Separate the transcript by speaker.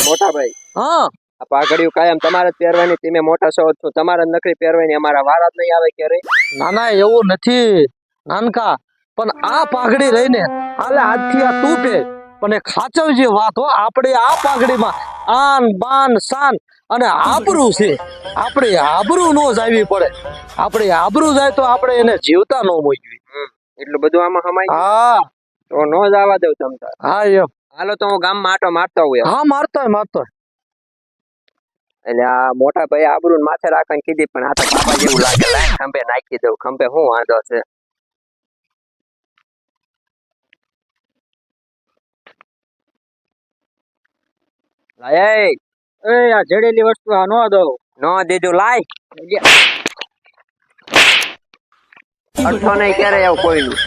Speaker 1: મોટા ભાઈ
Speaker 2: હા
Speaker 1: આ પાઘડિયું કાયમ તમારે જ પહેરવાની, તમે મોટા છો છું તમારે જ નકરી પહેરવાની, અમારા વારા જ નહીં આવે ક્યારે.
Speaker 2: ના ના એવું નથી નાનકા, પણ આ પાઘડી રહીને હાલે આજથી આ તું પહેર, પણ એ ખાચવજી વાત હો, આપણે આ પાઘડીમાં આન બાન શાન અને આબરૂ છે. આપણે આબરૂ નો જાવી પડે, આપણે આબરૂ જાય તો આપણે એને જીવતા નો મૂકવી.
Speaker 1: એટલું બધું આમાં હમાય
Speaker 2: હા
Speaker 1: તો નો જ આવવા દઉં તમતાર.
Speaker 2: હા એમ.
Speaker 1: હાલો તો હું ગામમાં આટો મારતો હોય.
Speaker 2: હા મારતો
Speaker 1: એટલે આ મોટા ભાઈ આબરૂ માથે રાખવાની કીધી, પણ આ તો બાબા જેવું લાગે. લાઈન ખંભે નાખી દઉં, ખંભે શું વાંધો છે. લાય
Speaker 2: એ આ જડેલી વસ્તુ આ નો દો.
Speaker 1: નો દીધું લાય. અઠો નહીં ક્યારે આવું કોઈનું.